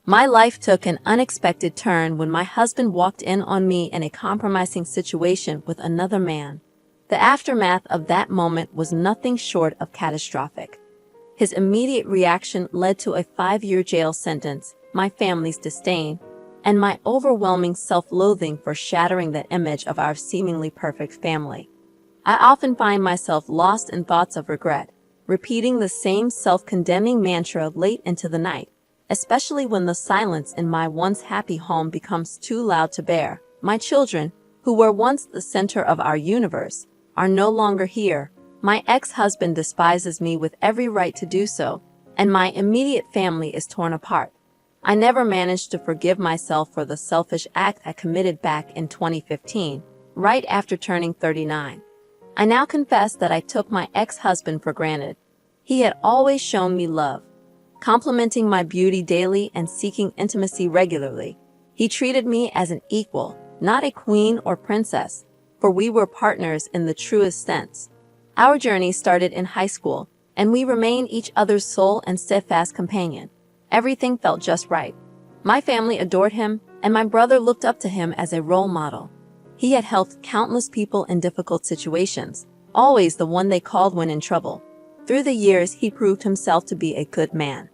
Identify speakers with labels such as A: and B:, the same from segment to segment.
A: My life took an unexpected turn when my husband walked in on me in a compromising situation with another man. The aftermath of that moment was nothing short of catastrophic. His immediate reaction led to a 5-year jail sentence, my family's disdain, and my overwhelming self-loathing for shattering the image of our seemingly perfect family. I often find myself lost in thoughts of regret, repeating the same self-condemning mantra late into the night, especially when the silence in my once happy home becomes too loud to bear. My children, who were once the center of our universe, are no longer here. My ex-husband despises me with every right to do so, and my immediate family is torn apart. I never managed to forgive myself for the selfish act I committed back in 2015, right after turning 39. I now confess that I took my ex-husband for granted. He had always shown me love, complimenting my beauty daily and seeking intimacy regularly. He treated me as an equal, not a queen or princess, for we were partners in the truest sense. Our journey started in high school, and we remained each other's sole and steadfast companion. Everything felt just right. My family adored him, and my brother looked up to him as a role model. He had helped countless people in difficult situations, always the one they called when in trouble. Through the years, he proved himself to be a good man.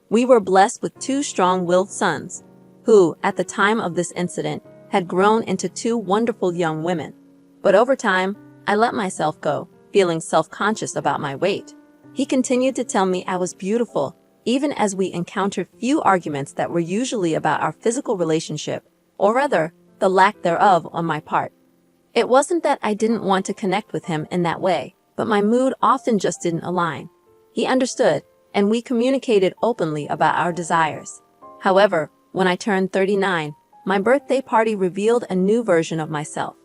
A: We were blessed with 2 strong-willed sons, who, at the time of this incident, had grown into 2 wonderful young women. But over time, I let myself go, feeling self-conscious about my weight. He continued to tell me I was beautiful, even as we encountered few arguments that were usually about our physical relationship, or rather, the lack thereof on my part. It wasn't that I didn't want to connect with him in that way, but my mood often just didn't align. He understood, and we communicated openly about our desires. However, when I turned 39, my birthday party revealed a new version of myself.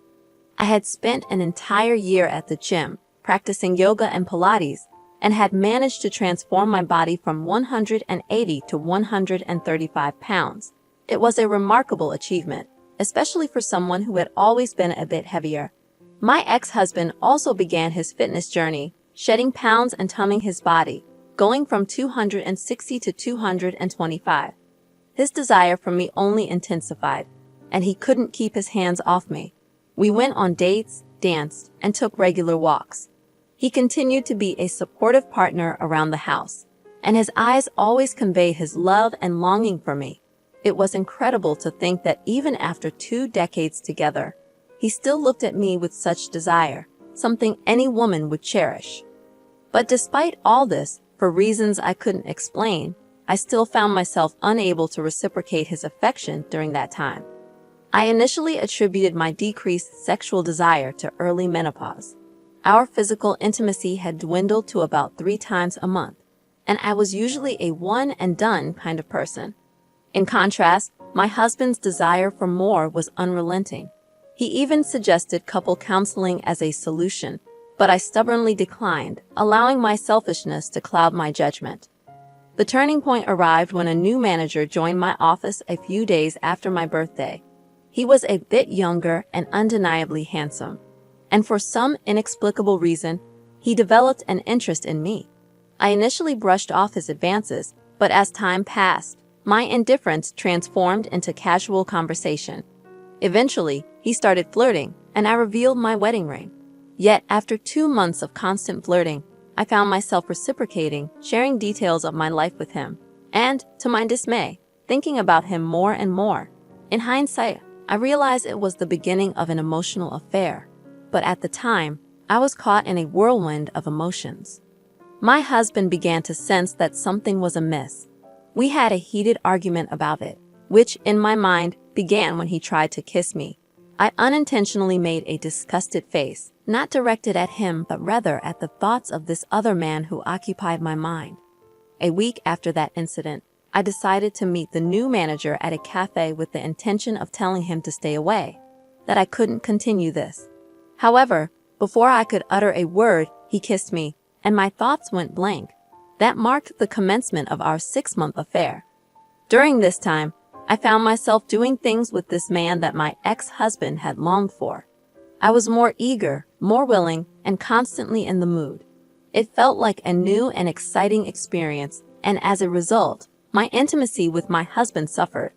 A: I had spent an entire year at the gym, practicing yoga and Pilates, and had managed to transform my body from 180 to 135 pounds. It was a remarkable achievement, especially for someone who had always been a bit heavier. My ex-husband also began his fitness journey, shedding pounds and toning his body, going from 260 to 225. His desire for me only intensified, and he couldn't keep his hands off me. We went on dates, danced, and took regular walks. He continued to be a supportive partner around the house, and his eyes always conveyed his love and longing for me. It was incredible to think that even after 2 decades together, he still looked at me with such desire, something any woman would cherish. But despite all this, for reasons I couldn't explain, I still found myself unable to reciprocate his affection during that time. I initially attributed my decreased sexual desire to early menopause. Our physical intimacy had dwindled to about 3 times a month, and I was usually a one-and-done kind of person. In contrast, my husband's desire for more was unrelenting. He even suggested couple counseling as a solution, but I stubbornly declined, allowing my selfishness to cloud my judgment. The turning point arrived when a new manager joined my office a few days after my birthday. He was a bit younger and undeniably handsome, and for some inexplicable reason, he developed an interest in me. I initially brushed off his advances, but as time passed, my indifference transformed into casual conversation. Eventually, he started flirting, and I revealed my wedding ring. Yet, after 2 months of constant flirting, I found myself reciprocating, sharing details of my life with him, and, to my dismay, thinking about him more and more. In hindsight, I realized it was the beginning of an emotional affair, but at the time, I was caught in a whirlwind of emotions. My husband began to sense that something was amiss. We had a heated argument about it, which, in my mind, began when he tried to kiss me. I unintentionally made a disgusted face, not directed at him but rather at the thoughts of this other man who occupied my mind. A week after that incident, I decided to meet the new manager at a cafe with the intention of telling him to stay away, that I couldn't continue this. However, before I could utter a word, he kissed me, and my thoughts went blank. That marked the commencement of our 6-month affair. During this time, I found myself doing things with this man that my ex-husband had longed for. I was more eager, more willing, and constantly in the mood. It felt like a new and exciting experience, and as a result, My intimacy with my husband suffered.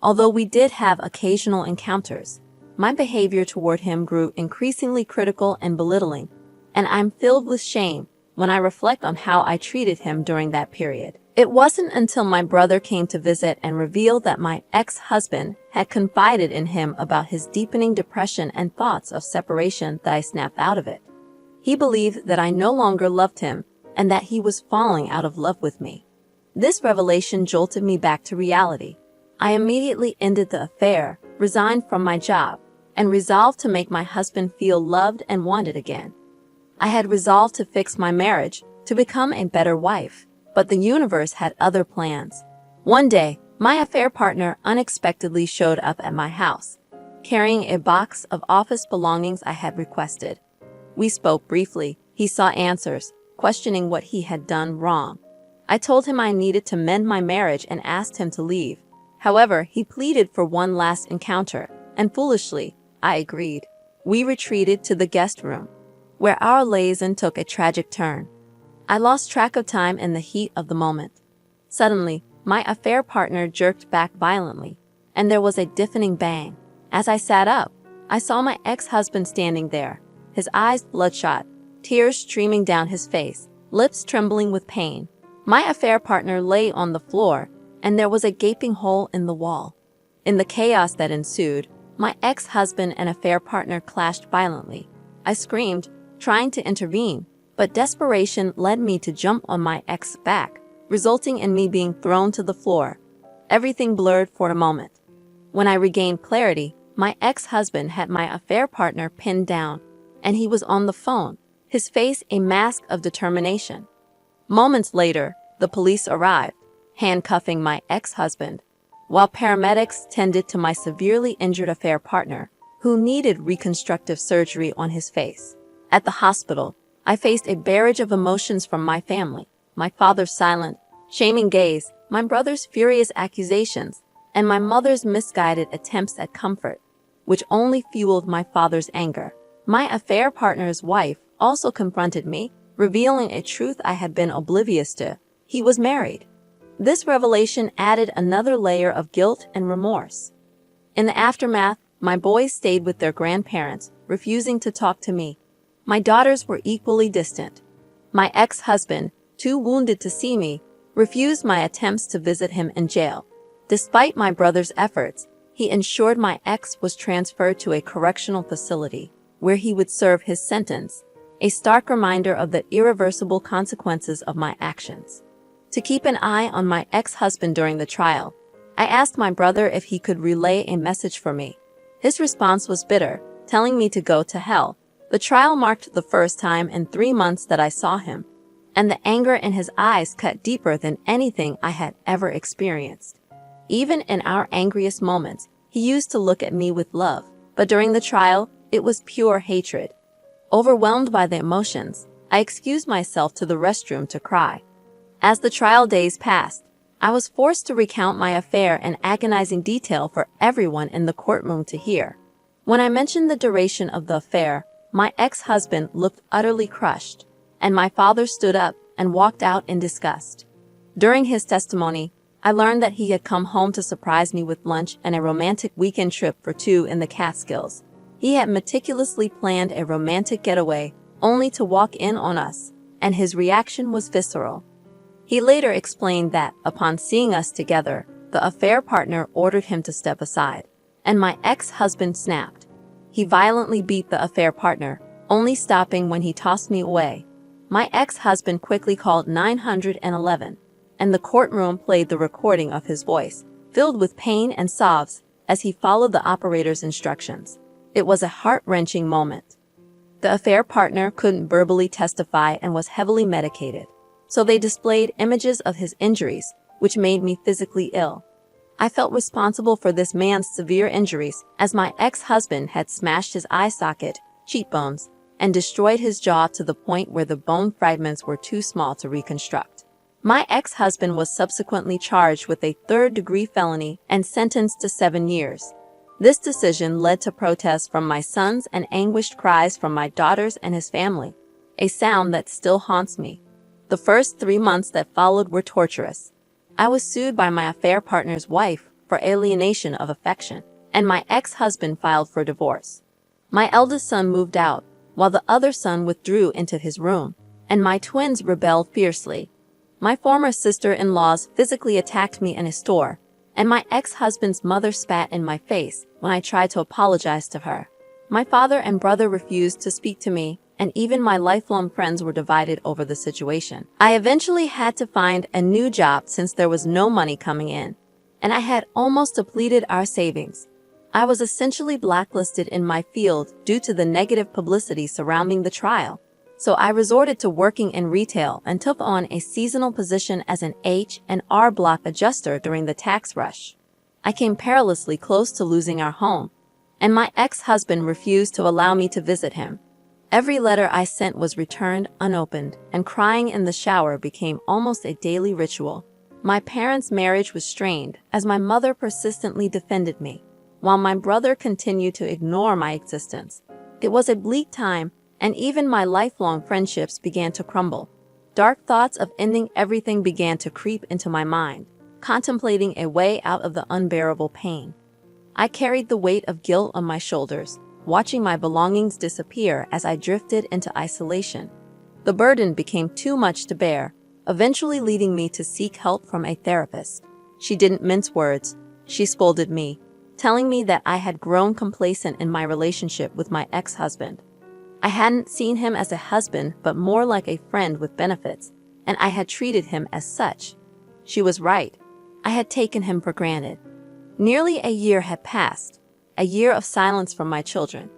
A: Although we did have occasional encounters, my behavior toward him grew increasingly critical and belittling, and I'm filled with shame when I reflect on how I treated him during that period. It wasn't until my brother came to visit and revealed that my ex-husband had confided in him about his deepening depression and thoughts of separation that I snapped out of it. He believed that I no longer loved him and that he was falling out of love with me. This revelation jolted me back to reality. I immediately ended the affair, resigned from my job, and resolved to make my husband feel loved and wanted again. I had resolved to fix my marriage, to become a better wife, but the universe had other plans. One day, my affair partner unexpectedly showed up at my house, carrying a box of office belongings I had requested. We spoke briefly. He sought answers, questioning what he had done wrong. I told him I needed to mend my marriage and asked him to leave. However, he pleaded for one last encounter, and foolishly, I agreed. We retreated to the guest room, where our liaison took a tragic turn. I lost track of time in the heat of the moment. Suddenly, my affair partner jerked back violently, and there was a deafening bang. As I sat up, I saw my ex-husband standing there, his eyes bloodshot, tears streaming down his face, lips trembling with pain. My affair partner lay on the floor, and there was a gaping hole in the wall. In the chaos that ensued, my ex-husband and affair partner clashed violently. I screamed, trying to intervene, but desperation led me to jump on my ex's back, resulting in me being thrown to the floor. Everything blurred for a moment. When I regained clarity, my ex-husband had my affair partner pinned down, and he was on the phone, his face a mask of determination. Moments later, the police arrived, handcuffing my ex-husband, while paramedics tended to my severely injured affair partner, who needed reconstructive surgery on his face. At the hospital, I faced a barrage of emotions from my family, my father's silent, shaming gaze, my brother's furious accusations, and my mother's misguided attempts at comfort, which only fueled my father's anger. My affair partner's wife also confronted me, revealing a truth I had been oblivious to. He was married. This revelation added another layer of guilt and remorse. In the aftermath, my boys stayed with their grandparents, refusing to talk to me. My daughters were equally distant. My ex-husband, too wounded to see me, refused my attempts to visit him in jail. Despite my brother's efforts, he ensured my ex was transferred to a correctional facility, where he would serve his sentence, a stark reminder of the irreversible consequences of my actions. To keep an eye on my ex-husband during the trial, I asked my brother if he could relay a message for me. His response was bitter, telling me to go to hell. The trial marked the first time in 3 months that I saw him, and the anger in his eyes cut deeper than anything I had ever experienced. Even in our angriest moments, he used to look at me with love, but during the trial, it was pure hatred. Overwhelmed by the emotions, I excused myself to the restroom to cry. As the trial days passed, I was forced to recount my affair in agonizing detail for everyone in the courtroom to hear. When I mentioned the duration of the affair, my ex-husband looked utterly crushed, and my father stood up and walked out in disgust. During his testimony, I learned that he had come home to surprise me with lunch and a romantic weekend trip for 2 in the Catskills. He had meticulously planned a romantic getaway, only to walk in on us, and his reaction was visceral. He later explained that, upon seeing us together, the affair partner ordered him to step aside, and my ex-husband snapped. He violently beat the affair partner, only stopping when he tossed me away. My ex-husband quickly called 911, and the courtroom played the recording of his voice, filled with pain and sobs, as he followed the operator's instructions. It was a heart-wrenching moment. The affair partner couldn't verbally testify and was heavily medicated, so they displayed images of his injuries, which made me physically ill. I felt responsible for this man's severe injuries, as my ex-husband had smashed his eye socket, cheekbones, and destroyed his jaw to the point where the bone fragments were too small to reconstruct. My ex-husband was subsequently charged with a third-degree felony and sentenced to 7 years. This decision led to protests from my sons and anguished cries from my daughters and his family, a sound that still haunts me. The first 3 months that followed were torturous. I was sued by my affair partner's wife for alienation of affection, and my ex-husband filed for divorce. My eldest son moved out, while the other son withdrew into his room, and my twins rebelled fiercely. My former sister-in-laws physically attacked me in a store, and my ex-husband's mother spat in my face when I tried to apologize to her. My father and brother refused to speak to me, and even my lifelong friends were divided over the situation. I eventually had to find a new job since there was no money coming in, and I had almost depleted our savings. I was essentially blacklisted in my field due to the negative publicity surrounding the trial, so I resorted to working in retail and took on a seasonal position as an H&R Block adjuster during the tax rush. I came perilously close to losing our home, and my ex-husband refused to allow me to visit him. Every letter I sent was returned unopened, and crying in the shower became almost a daily ritual. My parents' marriage was strained as my mother persistently defended me, while my brother continued to ignore my existence. It was a bleak time, and even my lifelong friendships began to crumble. Dark thoughts of ending everything began to creep into my mind, contemplating a way out of the unbearable pain. I carried the weight of guilt on my shoulders, watching my belongings disappear as I drifted into isolation. The burden became too much to bear, eventually leading me to seek help from a therapist. She didn't mince words. She scolded me, telling me that I had grown complacent in my relationship with my ex-husband. I hadn't seen him as a husband, but more like a friend with benefits, and I had treated him as such. She was right. I had taken him for granted. Nearly a year had passed, a year of silence from my children.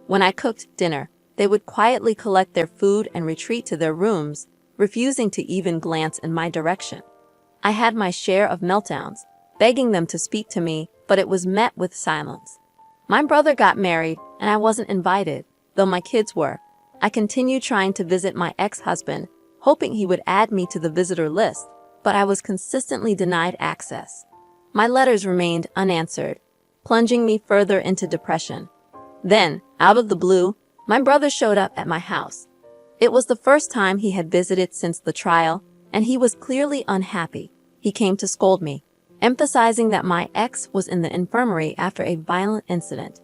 A: When I cooked dinner, they would quietly collect their food and retreat to their rooms, refusing to even glance in my direction. I had my share of meltdowns, begging them to speak to me, but it was met with silence. My brother got married, and I wasn't invited, though my kids were. I continued trying to visit my ex-husband, hoping he would add me to the visitor list, but I was consistently denied access. My letters remained unanswered, plunging me further into depression. Then, out of the blue, my brother showed up at my house. It was the first time he had visited since the trial, and he was clearly unhappy. He came to scold me, emphasizing that my ex was in the infirmary after a violent incident.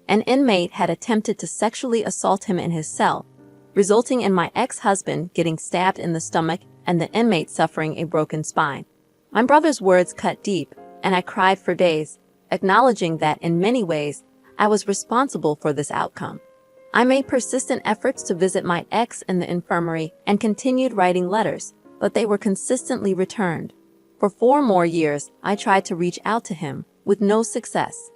A: An inmate had attempted to sexually assault him in his cell, resulting in my ex-husband getting stabbed in the stomach and the inmate suffering a broken spine. My brother's words cut deep, and I cried for days, acknowledging that in many ways, I was responsible for this outcome. I made persistent efforts to visit my ex in the infirmary and continued writing letters, but they were consistently returned. For 4 more years, I tried to reach out to him, with no success.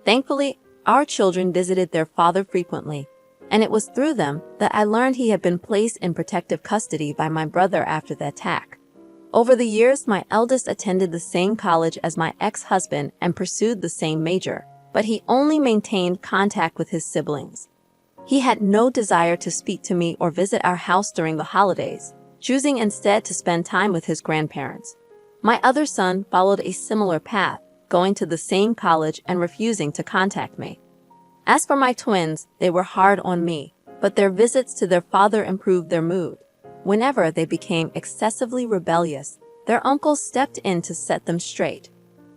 A: Thankfully, our children visited their father frequently, and it was through them that I learned he had been placed in protective custody by my brother after the attack. Over the years, my eldest attended the same college as my ex-husband and pursued the same major, but he only maintained contact with his siblings. He had no desire to speak to me or visit our house during the holidays, choosing instead to spend time with his grandparents. My other son followed a similar path, going to the same college and refusing to contact me. As for my twins, they were hard on me, but their visits to their father improved their mood. Whenever they became excessively rebellious, their uncles stepped in to set them straight.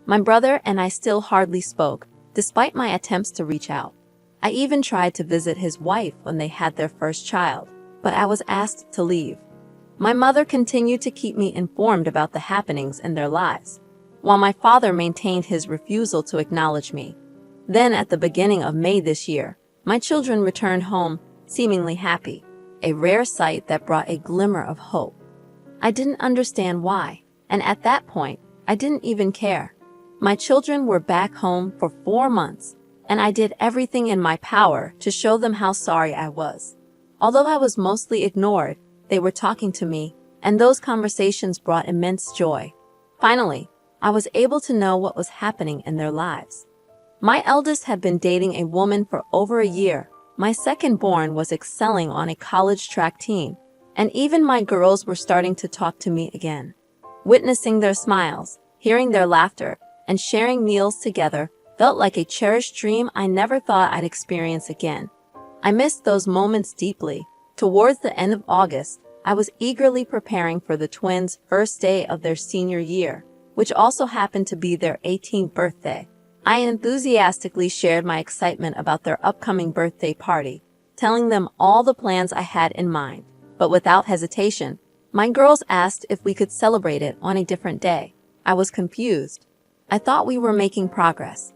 A: My brother and I still hardly spoke, despite my attempts to reach out. I even tried to visit his wife when they had their first child, but I was asked to leave. My mother continued to keep me informed about the happenings in their lives, while my father maintained his refusal to acknowledge me. Then, at the beginning of May this year, my children returned home, seemingly happy, a rare sight that brought a glimmer of hope. I didn't understand why, and at that point, I didn't even care. My children were back home for 4 months, and I did everything in my power to show them how sorry I was. Although I was mostly ignored, they were talking to me, and those conversations brought immense joy. Finally, I was able to know what was happening in their lives. My eldest had been dating a woman for over a year. My second-born was excelling on a college track team, and even my girls were starting to talk to me again. Witnessing their smiles, hearing their laughter, and sharing meals together felt like a cherished dream I never thought I'd experience again. I missed those moments deeply. Towards the end of August, I was eagerly preparing for the twins' first day of their senior year, which also happened to be their 18th birthday. I enthusiastically shared my excitement about their upcoming birthday party, telling them all the plans I had in mind. But without hesitation, my girls asked if we could celebrate it on a different day. I was confused. I thought we were making progress.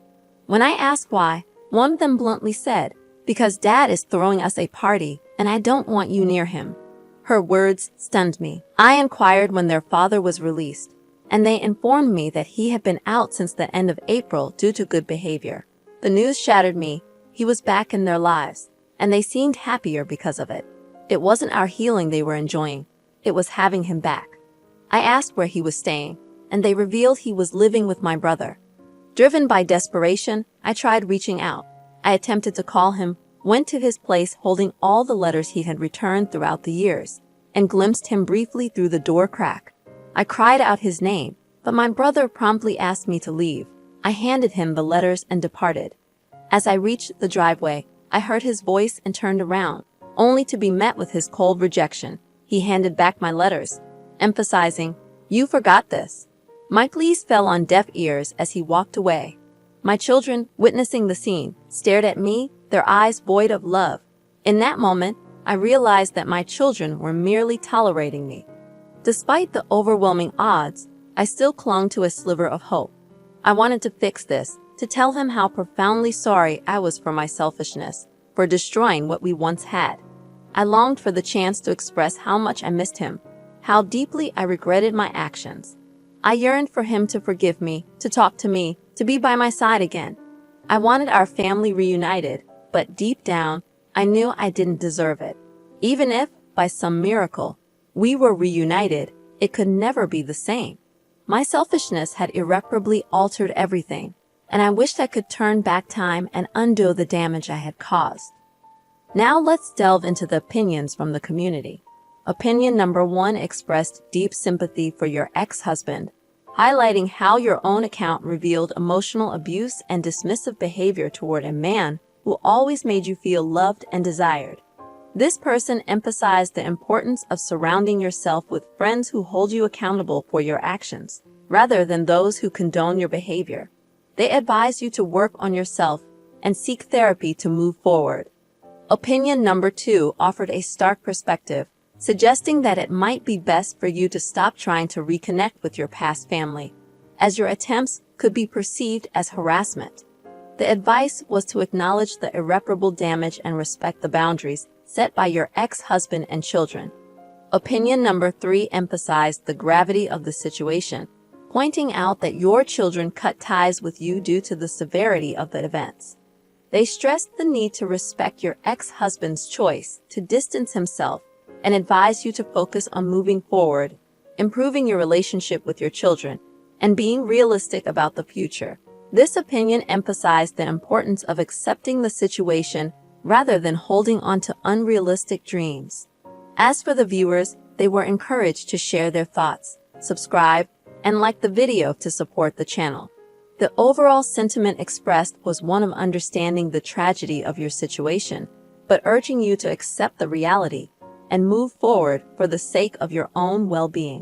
A: When I asked why, one of them bluntly said, "Because Dad is throwing us a party, and I don't want you near him." Her words stunned me. I inquired when their father was released, and they informed me that he had been out since the end of April due to good behavior. The news shattered me. He was back in their lives, and they seemed happier because of it. It wasn't our healing they were enjoying. It was having him back. I asked where he was staying, and they revealed he was living with my brother. Driven by desperation, I tried reaching out. I attempted to call him, went to his place holding all the letters he had returned throughout the years, and glimpsed him briefly through the door crack. I cried out his name, but my brother promptly asked me to leave. I handed him the letters and departed. As I reached the driveway, I heard his voice and turned around, only to be met with his cold rejection. He handed back my letters, emphasizing, "You forgot this." My pleas fell on deaf ears as he walked away. My children, witnessing the scene, stared at me, their eyes void of love. In that moment, I realized that my children were merely tolerating me. Despite the overwhelming odds, I still clung to a sliver of hope. I wanted to fix this, to tell him how profoundly sorry I was for my selfishness, for destroying what we once had. I longed for the chance to express how much I missed him, how deeply I regretted my actions. I yearned for him to forgive me, to talk to me, to be by my side again. I wanted our family reunited, but deep down, I knew I didn't deserve it. Even if, by some miracle, we were reunited, it could never be the same. My selfishness had irreparably altered everything, and I wished I could turn back time and undo the damage I had caused. Now let's delve into the opinions from the community. Opinion number 1 expressed deep sympathy for your ex-husband, highlighting how your own account revealed emotional abuse and dismissive behavior toward a man who always made you feel loved and desired. This person emphasized the importance of surrounding yourself with friends who hold you accountable for your actions, rather than those who condone your behavior. They advise you to work on yourself and seek therapy to move forward. Opinion number 2 offered a stark perspective, suggesting that it might be best for you to stop trying to reconnect with your past family, as your attempts could be perceived as harassment. The advice was to acknowledge the irreparable damage and respect the boundaries set by your ex-husband and children. Opinion number 3 emphasized the gravity of the situation, pointing out that your children cut ties with you due to the severity of the events. They stressed the need to respect your ex-husband's choice to distance himself and advise you to focus on moving forward, improving your relationship with your children, and being realistic about the future. This opinion emphasized the importance of accepting the situation rather than holding on to unrealistic dreams. As for the viewers, they were encouraged to share their thoughts, subscribe, and like the video to support the channel. The overall sentiment expressed was one of understanding the tragedy of your situation, but urging you to accept the reality and move forward for the sake of your own well-being.